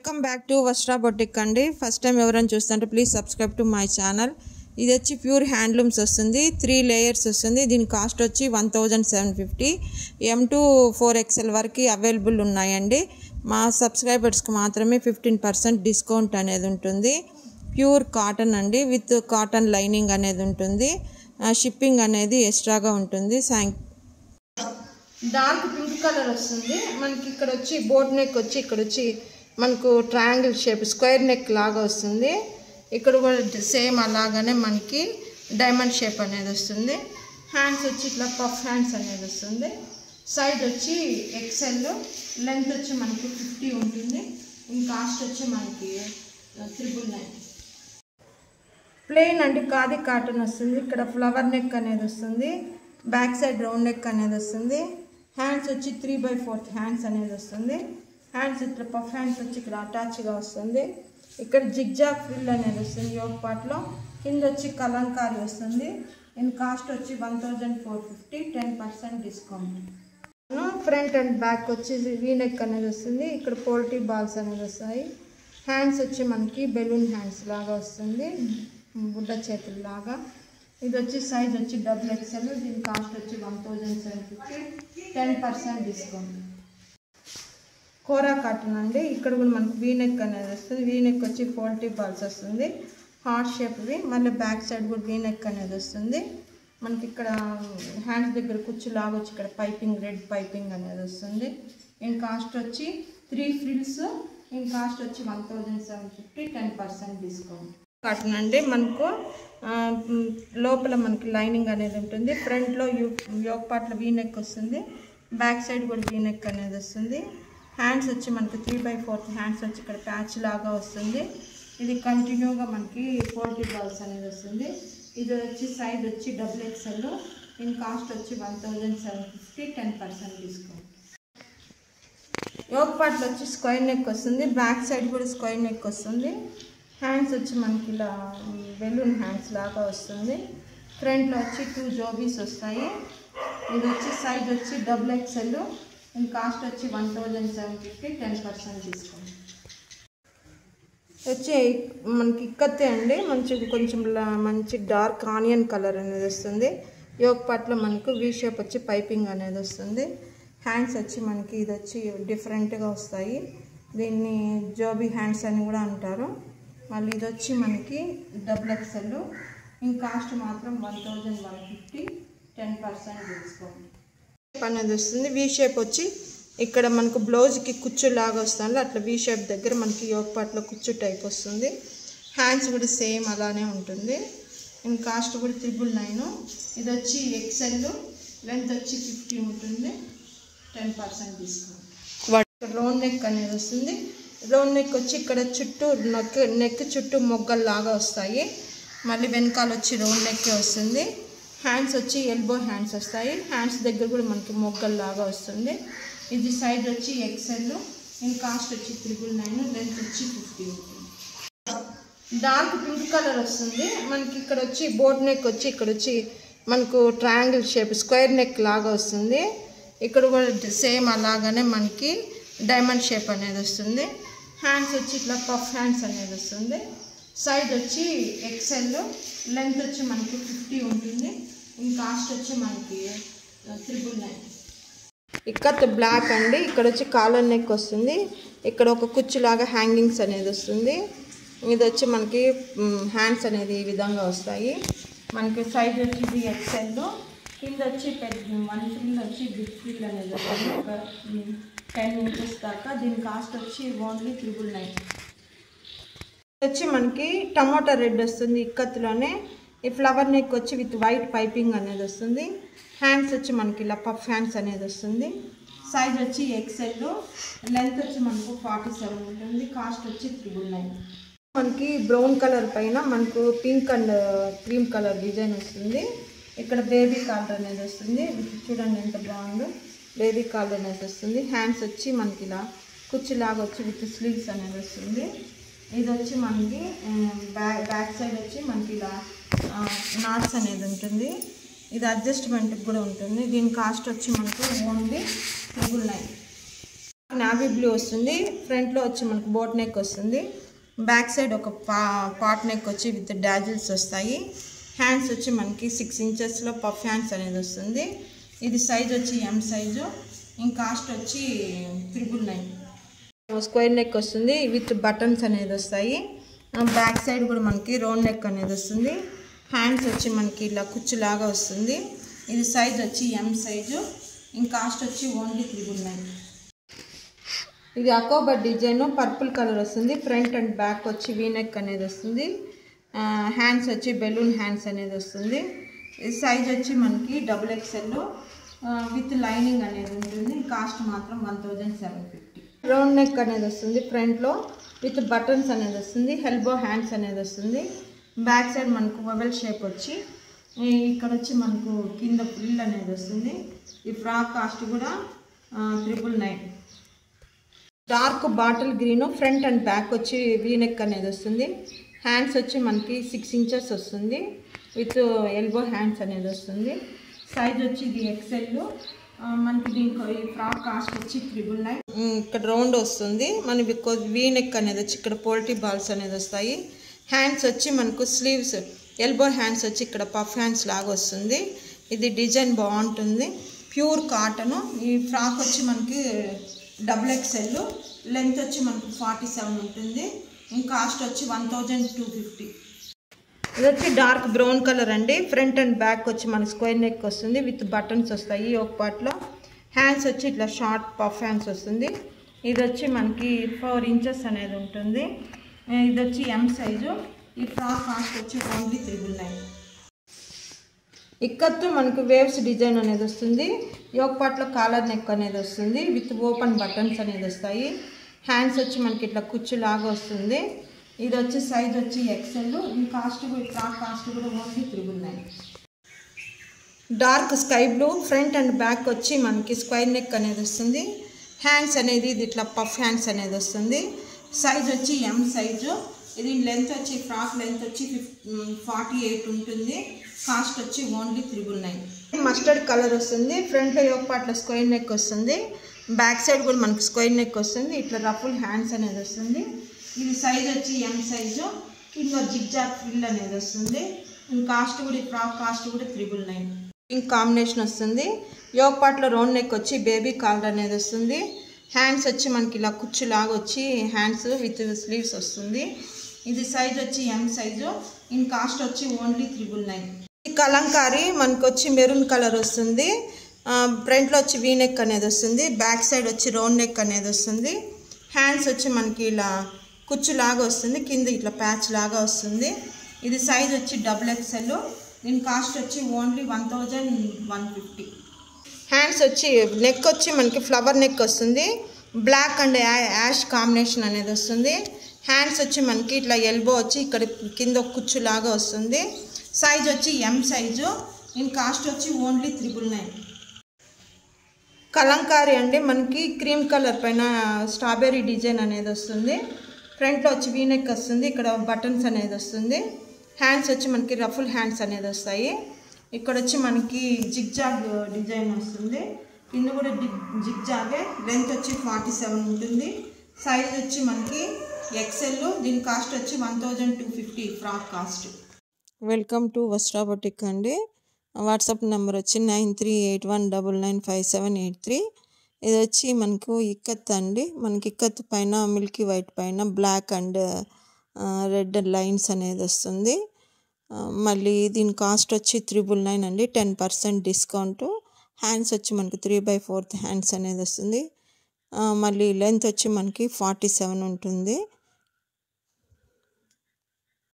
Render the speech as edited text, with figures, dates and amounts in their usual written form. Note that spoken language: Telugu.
Welcome back to Vastra boutique అండి. ఫస్ట్ టైం ఎవరైనా చూస్తుంటే please subscribe to my channel. ఇది వచ్చి ప్యూర్ హ్యాండ్లూమ్స్ వస్తుంది, 3 లేయర్స్ వస్తుంది. దీని కాస్ట్ వచ్చి 1750. M2 4XL వరకు అవైలబుల్ ఉన్నాయండి. మా సబ్స్క్రైబర్స్కి మాత్రమే 15% డిస్కౌంట్ అనేది ఉంటుంది. ప్యూర్ కాటన్ అండి, విత్ కాటన్ లైనింగ్ అనేది ఉంటుంది. షిప్పింగ్ అనేది ఎక్స్ట్రాగా ఉంటుంది. డార్క్ పింక్ కలర్ వస్తుంది మనకి. ఇక్కడ వచ్చి బోట్ నెక్ వచ్చి ఇక్కడ వచ్చి మనకు ట్రయాంగిల్ షేప్ స్క్వేర్ నెక్ లాగా వస్తుంది. ఇక్కడ కూడా సేమ్ అలాగానే మనకి డైమండ్ షేప్ అనేది వస్తుంది. హ్యాండ్స్ వచ్చి ఇట్లా పఫ్ హ్యాండ్స్ అనేది వస్తుంది. సైజ్ వచ్చి XL, లెంత్ వచ్చి మనకి 50 ఉంటుంది. కాస్ట్ వచ్చి మనకి 999. ప్లెయిన్ అండి, ఖాదీ కాటన్ వస్తుంది. ఇక్కడ ఫ్లవర్ నెక్ అనేది వస్తుంది, బ్యాక్ సైడ్ రౌండ్ నెక్ అనేది వస్తుంది. హ్యాండ్స్ వచ్చి 3/4 హ్యాండ్స్ అనేది వస్తుంది. హ్యాండ్స్ ఇట్లా పఫ్ హ్యాండ్స్ వచ్చి ఇక్కడ అటాచ్గా వస్తుంది. ఇక్కడ జిగ్జాగ్ ఫ్రిల్ అనేది వస్తుంది యోగ్ పార్ట్లో. కింద వచ్చి కలంకారీ వస్తుంది. దీని కాస్ట్ వచ్చి 1450, 10% డిస్కౌంట్. ఫ్రంట్ అండ్ బ్యాక్ వచ్చి వీ నెక్ అనేది వస్తుంది. ఇక్కడ పోల్ట్రీ బాల్స్ అనేది వస్తాయి. హ్యాండ్స్ వచ్చి మనకి బెలూన్ హ్యాండ్స్ లాగా వస్తుంది, బుడ్డ చేతుల్లాగా. ఇది వచ్చి సైజ్ వచ్చి XXL. దీని కాస్ట్ వచ్చి 1750, 10% డిస్కౌంట్. కోరా కాటన్ అండి. ఇక్కడ కూడా మనకు వీనెక్ అనేది వస్తుంది. వీనెక్ వచ్చి పోల్ట్రీ బాల్స్ వస్తుంది, హార్ట్ షేప్వి. మళ్ళీ బ్యాక్ సైడ్ కూడా వీనెక్ అనేది వస్తుంది. మనకి ఇక్కడ హ్యాండ్స్ దగ్గర కుచ్చులాగా వచ్చి ఇక్కడ పైపింగ్, రెడ్ పైపింగ్ అనేది వస్తుంది. దీని కాస్ట్ వచ్చి 3 ఫ్రిల్స్. దీని కాస్ట్ వచ్చి 1750, 10% డిస్కౌంట్. కాటన్ అండి. మనకు లోపల మనకి లైనింగ్ అనేది ఉంటుంది. ఫ్రంట్లో యోగ్ పార్ట్లో వీనెక్ వస్తుంది, బ్యాక్ సైడ్ కూడా వీనెక్ అనేది వస్తుంది. హ్యాండ్స్ వచ్చి మనకి 3/4 హ్యాండ్స్ వచ్చి ఇక్కడ ప్యాచ్ లాగా వస్తుంది. ఇది కంటిన్యూగా మనకి పోల్ట్రీ బాల్స్ అనేది వస్తుంది. ఇది వచ్చి సైజ్ వచ్చి XXL. దీని కాస్ట్ వచ్చి 1750, 10% డిస్కౌంట్. యోగ్ పార్ట్లో వచ్చి స్క్వేర్ నెక్ వస్తుంది, బ్యాక్ సైడ్ కూడా స్క్వేర్ నెక్ వస్తుంది. హ్యాండ్స్ వచ్చి మనకి ఇలా బెలూన్ హ్యాండ్స్ లాగా వస్తుంది. ఫ్రంట్లో వచ్చి 2 జోబీస్ వస్తాయి. ఇది వచ్చి సైజ్ వచ్చి XXL. దీని కాస్ట్ వచ్చి 1750, 10% డిస్కౌంట్. వచ్చి మనకి ఇక్కతే అండి, కొంచెం మంచి డార్క్ ఆనియన్ కలర్ అనేది వస్తుంది. యోగ్ పార్ట్లో మనకు వీ షేప్ వచ్చి పైపింగ్ అనేది వస్తుంది. హ్యాండ్స్ వచ్చి మనకి ఇది వచ్చి డిఫరెంట్గా వస్తాయి. దీన్ని జోబీ హ్యాండ్స్ అని కూడా అంటారు. మళ్ళీ ఇది వచ్చి మనకి XXL. కాస్ట్ మాత్రం 1150, 10% డిస్కౌంట్ అనేది వస్తుంది. వీ షేప్ వచ్చి ఇక్కడ మనకు బ్లౌజ్కి కుచ్చు లాగా వస్తుంది, అట్లా వీ షేప్ దగ్గర మనకి యోగ్ పార్ట్లో కుచ్చు టైప్ వస్తుంది. హ్యాండ్స్ కూడా సేమ్ అలానే ఉంటుంది. కాస్ట్ కూడా 999. ఇది వచ్చి XL, లెంత్ వచ్చి 50 ఉంటుంది, 10% డిస్కౌంట్. రౌండ్ నెక్ అనేది వస్తుంది. రౌండ్ నెక్ వచ్చి ఇక్కడ చుట్టూ నెక్ చుట్టూ మొగ్గల్లాగా వస్తాయి. మళ్ళీ వెనకాల వచ్చి రౌండ్ నెక్కే వస్తుంది. హ్యాండ్స్ వచ్చి ఎల్బో హ్యాండ్స్ వస్తాయి. హ్యాండ్స్ దగ్గర కూడా మనకి మొగ్గల్లాగా వస్తుంది. ఇది సైజ్ వచ్చి XL. కాస్ట్ వచ్చి 999, లెంత్ వచ్చి 50 ఉంటుంది. డార్క్ పింక్ కలర్ వస్తుంది మనకి. ఇక్కడ వచ్చి బోట్ నెక్ వచ్చి ఇక్కడ వచ్చి మనకు ట్రయాంగిల్ షేప్ స్క్వేర్ నెక్ లాగా వస్తుంది. ఇక్కడ కూడా సేమ్ అలాగానే మనకి డైమండ్ షేప్ అనేది వస్తుంది. హ్యాండ్స్ వచ్చి ఇట్లా పఫ్ హ్యాండ్స్ అనేది వస్తుంది. సైజ్ వచ్చి XL, లెంత్ వచ్చి మనకి 50 ఉంటుంది. కాస్ట్ వచ్చి మనకి 999. ఇక్కత్ బ్లాక్ అండి. ఇక్కడ వచ్చి కాలర్ నెక్ వస్తుంది. ఇక్కడ ఒక కుచ్చులాగా హ్యాంగింగ్స్ అనేది వస్తుంది. ఇది వచ్చి మనకి హ్యాండ్స్ అనేది ఈ విధంగా వస్తాయి. మనకి సైజ్ వచ్చి ఇది XL. కింద వచ్చి 1 ఫ్రిల్ వచ్చి బిగ్ ఫ్రిల్ అనేది వస్తుంది, ఒక 10 ఇంచెస్ దాకా. దీని కాస్ట్ వచ్చి ఓన్లీ 999. వచ్చి మనకి టమాటా రెడ్ వస్తుంది ఇక్కత్తులోనే. ఈ ఫ్లవర్ నెక్ వచ్చి విత్ వైట్ పైపింగ్ అనేది వస్తుంది. హ్యాండ్స్ వచ్చి మనకి ఇలా పఫ్ హ్యాండ్స్ అనేది వస్తుంది. సైజ్ వచ్చి XL, లెంత్ వచ్చి మనకు 47 ఉంటుంది. కాస్ట్ వచ్చి 999. మనకి బ్రౌన్ కలర్ పైన మనకు pink and cream colour design వస్తుంది. ఇక్కడ బేబీ కాలర్ అనేది వస్తుంది. చూడండి ఎంత బాగుందో, బేబీ కాలర్ అనేది వస్తుంది. హ్యాండ్స్ వచ్చి మనకి ఇలా కుచ్చిలాగా వచ్చి విత్ స్లీవ్స్ అనేది వస్తుంది. ఇది వచ్చి మనకి బ్యాక్ సైడ్ వచ్చి మనకి ఇలా నాట్స్ అనేది ఉంటుంది. ఇది అడ్జస్ట్మెంట్కి కూడా ఉంటుంది. దీని కాస్ట్ వచ్చి మనకు ఓన్లీ 999. నావీ బ్లూ వస్తుంది. ఫ్రంట్లో వచ్చి మనకు బోట్ నెక్ వస్తుంది. బ్యాక్ సైడ్ ఒక పాట్ నెక్ వచ్చి విత్ డాజిల్స్ వస్తాయి. హ్యాండ్స్ వచ్చి మనకి 6 ఇంచెస్లో పఫ్ హ్యాండ్స్ అనేది వస్తుంది. ఇది సైజ్ వచ్చి ఎం సైజు. ఇంకా కాస్ట్ వచ్చి 999. స్క్వేర్ నెక్ వస్తుంది విత్ బటన్స్ అనేది వస్తాయి. బ్యాక్ సైడ్ కూడా మనకి రౌండ్ నెక్ అనేది వస్తుంది. హ్యాండ్స్ వచ్చి మనకి ఇలా కుచ్చులాగా వస్తుంది. ఇది సైజ్ వచ్చి ఎం సైజు. ఇంకా కాస్ట్ వచ్చి ఓన్లీ 999. ఇది అకోబర్ డిజైన్ పర్పుల్ కలర్ వస్తుంది. ఫ్రంట్ అండ్ బ్యాక్ వచ్చి వీ నెక్ అనేది వస్తుంది. హ్యాండ్స్ వచ్చి బెలూన్ హ్యాండ్స్ అనేది వస్తుంది. ఇది సైజ్ వచ్చి మనకి XXL విత్ లైనింగ్ అనేది ఉంటుంది. కాస్ట్ మాత్రం 1750. రౌండ్ నెక్ అనేది వస్తుంది. ఫ్రంట్లో విత్ బటన్స్ అనేది వస్తుంది. ఎల్బో హ్యాండ్స్ అనేది వస్తుంది. బ్యాక్ సైడ్ మనకు ఓవెల్ షేప్ వచ్చి ఇక్కడ వచ్చి మనకు కింద ఫ్రిల్ అనేది వస్తుంది. ఈ ఫ్రాక్ కాస్ట్ కూడా 999. Dark bottle green front and back వచ్చి వీ నెక్ అనేది వస్తుంది. హ్యాండ్స్ వచ్చి మనకి 6 ఇంచెస్ వస్తుంది విత్ ఎల్బో హ్యాండ్స్ అనేది వస్తుంది. సైజ్ వచ్చి ఇది XL. మనకి దీనికి ఈ ఫ్రాక్ కాస్ట్ వచ్చి 999. ఇక్కడ రౌండ్ వస్తుంది. మనకి వీ నెక్ అనేది వచ్చి ఇక్కడ పోల్ట్రీ బాల్స్ అనేది వస్తాయి. హ్యాండ్స్ వచ్చి మనకు స్లీవ్స్ ఎల్బో హ్యాండ్స్ వచ్చి ఇక్కడ పఫ్ హ్యాండ్స్ లాగా వస్తుంది. ఇది డిజైన్ బాగుంటుంది. Pure cotton. ఈ ఫ్రాక్ వచ్చి మనకి XXL. లెంత్ వచ్చి మనకు 47 ఉంటుంది. ఇంకా కాస్ట్ వచ్చి 1250. ఇది వచ్చి డార్క్ బ్రౌన్ కలర్ అండి. ఫ్రంట్ అండ్ బ్యాక్ వచ్చి మన స్క్వేర్ నెక్ వస్తుంది విత్ బటన్స్ వస్తాయి ఒక పార్ట్లో. హ్యాండ్స్ వచ్చి ఇట్లా షార్ట్ పఫ్ హ్యాండ్స్ వస్తుంది. ఇది వచ్చి మనకి 4 ఇంచెస్ అనేది ఉంటుంది. ఇది వచ్చి ఎం సైజు. ఈ ఫ్రాక్ కాస్ట్ వచ్చి ఓన్లీ 999. ఇక్కత్తు మనకు వేవ్స్ డిజైన్ అనేది వస్తుంది. యోక్ పార్ట్లో కాలర్ నెక్ అనేది వస్తుంది విత్ ఓపెన్ బటన్స్ అనేది వస్తాయి. హ్యాండ్స్ వచ్చి మనకి ఇట్లా కుచ్చులాగా వస్తుంది. ఇది వచ్చి సైజ్ వచ్చి XL. ఈ కాస్ట్ కూడా ఫ్రాక్ కాస్ట్ కూడా only 999. Dark sky blue front and back వచ్చి మనకి స్క్వేర్ నెక్ అనేది వస్తుంది. హ్యాండ్స్ అనేది ఇది ఇట్లా పఫ్ హ్యాండ్స్ అనేది వస్తుంది. సైజ్ వచ్చి ఎం సైజు. ఇది లెంత్ వచ్చి ఫ్రాక్ లెంత్ వచ్చి 48 ఉంటుంది. కాస్ట్ వచ్చి ఓన్లీ 999. మస్టర్డ్ కలర్ వస్తుంది. ఫ్రంట్లో యోక్ పార్ట్లో స్క్వేర్ నెక్ వస్తుంది. బ్యాక్ సైడ్ కూడా మనకి స్క్వేర్ నెక్ వస్తుంది. ఇట్లా రఫుల్ హ్యాండ్స్ అనేది వస్తుంది. ఇది సైజ్ వచ్చి ఎం సైజు. కింద జిగ్జాగ్ ఫ్రిల్ అనేది వస్తుంది. కాస్ట్ కూడా ఈ ఫ్రాక్ కాస్ట్ కూడా 999. పింక్ కాంబినేషన్ వస్తుంది. యోక్ పార్ట్లో రౌండ్ నెక్ వచ్చి బేబీ కాలర్ అనేది వస్తుంది. హ్యాండ్స్ వచ్చి మనకి ఇలా కుచ్చులాగా వచ్చి హ్యాండ్స్ విత్ స్లీవ్స్ వస్తుంది. ఇది సైజ్ వచ్చి ఎం సైజు. ఇన్ కాస్ట్ వచ్చి ఓన్లీ 999. ఈ కలంకారీ మనకు వచ్చి మెరూన్ కలర్ వస్తుంది. ఫ్రంట్లో వచ్చి వీ నెక్ అనేది వస్తుంది. బ్యాక్ సైడ్ వచ్చి రౌండ్ నెక్ అనేది వస్తుంది. హ్యాండ్స్ వచ్చి మనకి ఇలా కుచ్చులాగా వస్తుంది. కింద ఇట్లా ప్యాచ్ లాగా వస్తుంది. ఇది సైజ్ వచ్చి XXL. దీని కాస్ట్ వచ్చి ఓన్లీ 1150. హ్యాండ్స్ వచ్చి నెక్ వచ్చి మనకి ఫ్లవర్ నెక్ వస్తుంది. బ్లాక్ అండ్ యాష్ కాంబినేషన్ అనేది వస్తుంది. హ్యాండ్స్ వచ్చి మనకి ఇట్లా ఎల్బో వచ్చి ఇక్కడ కింద కుచ్చులాగా వస్తుంది. సైజ్ వచ్చి ఎం సైజు. దీని కాస్ట్ వచ్చి ఓన్లీ 999. కలంకారీ అండి. మనకి క్రీమ్ కలర్ పైన స్ట్రాబెర్రీ డిజైన్ అనేది వస్తుంది. ఫ్రంట్లో వచ్చి వీ నెక్ వస్తుంది. ఇక్కడ బటన్స్ అనేది వస్తుంది. హ్యాండ్స్ వచ్చి మనకి రఫుల్ హ్యాండ్స్ అనేది వస్తాయి. ఇక్కడ వచ్చి మనకి జిగ్జాగ్ డిజైన్ వస్తుంది. కింద కూడా జిగ్జాగే. లెంత్ వచ్చి 47 ఉంటుంది. సైజ్ వచ్చి మనకి XL. దీని కాస్ట్ వచ్చి 1250 frock cost. Welcome to Vastra boutique అండి. వాట్సాప్ నెంబర్ వచ్చి 9381995783. ఇది వచ్చి మనకు ఇక్కత్ అండి. మనకి ఇక్కత్ పైన మిల్కీ వైట్ పైన బ్లాక్ అండ్ రెడ్ లైన్స్ అనేది వస్తుంది. మళ్ళీ దీని కాస్ట్ వచ్చి 999 అండి. 10% డిస్కౌంట్. హ్యాండ్స్ వచ్చి మనకి 3/4 హ్యాండ్స్ అనేది వస్తుంది. మళ్ళీ లెంత్ వచ్చి మనకి 47 ఉంటుంది.